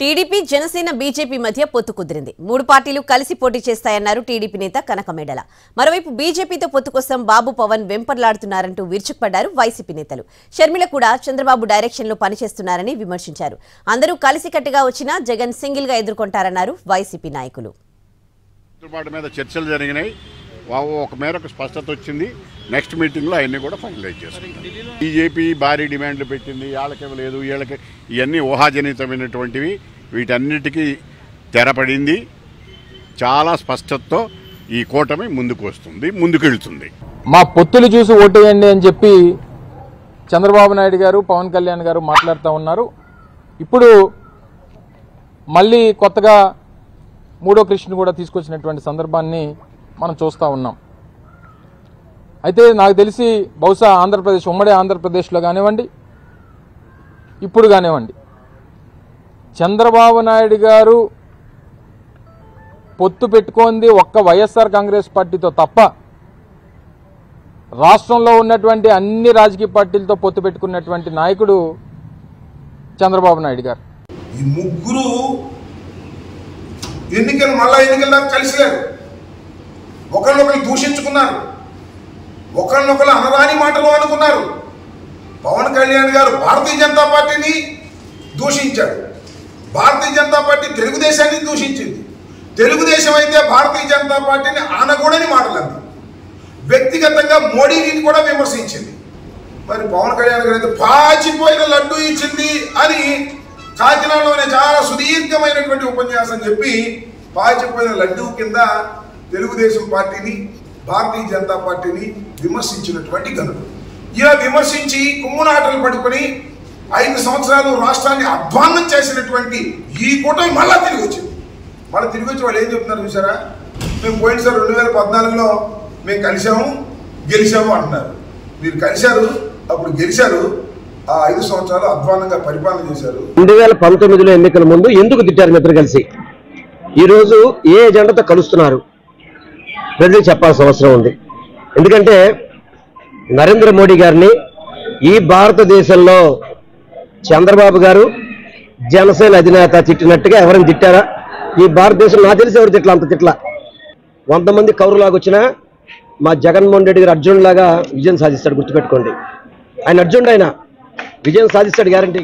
TDP Janasena BJP మధ్య పొత్తు కుదిరింది. మూడు పార్టీలు కలిసి పోటీ చేస్తాయన్నారు టీడీపీ నేత కనకమేడల. మరోవైపు బీజేపీతో పొత్తు కోసం బాబు పవన్ వెంపర్లాడుతున్నారంటూ విరుచుకుపడ్డారు వైసీపీ నేతలు. షర్మిల కూడా చంద్రబాబు డైరెక్షన్లో పనిచేస్తున్నారని విమర్శించారు. అందరూ కలిసికట్టుగా వచ్చినా జగన్ సింగిల్ గా ఎదుర్కొంటారన్నారు వైసీపీ నాయకులు. చర్చలు జరిగినాయి, ఒక మేరకు స్పష్టత వచ్చింది. నెక్స్ట్ మీటింగ్లో అవన్నీ కూడా ఫైనలైజ్ చేసుకుంటాం. బీజేపీ భారీ డిమాండ్లు పెట్టింది, వాళ్ళకివ్వలేదు, వీళ్ళకి ఇవన్నీ ఊహాజనితమైనటువంటివి. వీటన్నిటికీ తెరపడింది. చాలా స్పష్టతతో ఈ కూటమి ముందుకు వస్తుంది, ముందుకెళ్తుంది. మా పొత్తులు చూసి ఓటేయండి అని చెప్పి చంద్రబాబు నాయుడు గారు, పవన్ కళ్యాణ్ గారు మాట్లాడుతూ ఉన్నారు. ఇప్పుడు మళ్ళీ కొత్తగా మూడో కృష్ణను కూడా తీసుకొచ్చినటువంటి సందర్భాన్ని మనం చూస్తూ ఉన్నాం. అయితే నాకు తెలిసి బహుశా ఆంధ్రప్రదేశ్, ఉమ్మడి ఆంధ్రప్రదేశ్లో కానివ్వండి, ఇప్పుడు కానివ్వండి, చంద్రబాబు నాయుడు గారు పొత్తు పెట్టుకుంది ఒక్క వైఎస్ఆర్ కాంగ్రెస్ పార్టీతో తప్ప రాష్ట్రంలో ఉన్నటువంటి అన్ని రాజకీయ పార్టీలతో పొత్తు పెట్టుకున్నటువంటి నాయకుడు చంద్రబాబు నాయుడు గారు. ఈ ముగ్గురు మళ్ళా ఎన్నికల కలిసిగారు, ఒకరినొకరు దూషించుకున్నారు, ఒకరినొకరు అనరాని మాటలు అనుకున్నారు. పవన్ కళ్యాణ్ గారు భారతీయ జనతా పార్టీని దూషించాడు, భారతీయ జనతా పార్టీ తెలుగుదేశాన్ని దూషించింది. తెలుగుదేశం అయితే భారతీయ జనతా పార్టీని ఆనకూడని మాటలంది. వ్యక్తిగతంగా మోడీని కూడా విమర్శించింది. మరి పవన్ కళ్యాణ్ గారు అయితే పాచిపోయిన లడ్డు ఇచ్చింది అని కాకినాడలోనే చాలా సుదీర్ఘమైనటువంటి ఉపన్యాసం చెప్పి పాచిపోయిన లడ్డు కింద తెలుగుదేశం పార్టీని, భారతీయ జనతా పార్టీని విమర్శించినటువంటి గనుడు. ఇలా విమర్శించి కుమ్మునాటలు పడుకొని 5 సంవత్సరాలు రాష్ట్రాన్ని అధ్వాన్నం చేసినటువంటి ఈ కూటమి మళ్ళా తిరిగి వచ్చింది. మళ్ళీ తిరిగి వచ్చి వాళ్ళు ఏం చెప్తున్నారు చూసారా? మేము పోయినసారి 2014లో మేము కలిసాము, గెలిచాము అంటున్నారు. మీరు కలిశారు, అప్పుడు గెలిచారు, ఆ 5 సంవత్సరాలు అధ్వానంగా పరిపాలన చేశారు. 2019లో ఎన్నికల ముందు ఎందుకు తిట్టారు మీ ఇద్దరు కలిసి? ఈరోజు ఏ ఎజెండాతో కలుస్తున్నారు ప్రజలు చెప్పాల్సిన అవసరం ఉంది. ఎందుకంటే నరేంద్ర మోడీ గారిని ఈ భారతదేశంలో చంద్రబాబు గారు జనసేన అధినేత తిట్టినట్టుగా ఎవరైనా తిట్టారా? ఈ భారతదేశం నాకు తెలిసి ఎవరు తిట్ల, అంత తిట్ల. 100 మంది కౌరులాగా వచ్చినా మా జగన్మోహన్ రెడ్డి గారు అర్జునులాగా విజయం సాధిస్తాడు. గుర్తుపెట్టుకోండి, ఆయన అర్జునుడు, ఆయన విజయం సాధిస్తాడు గ్యారంటీ.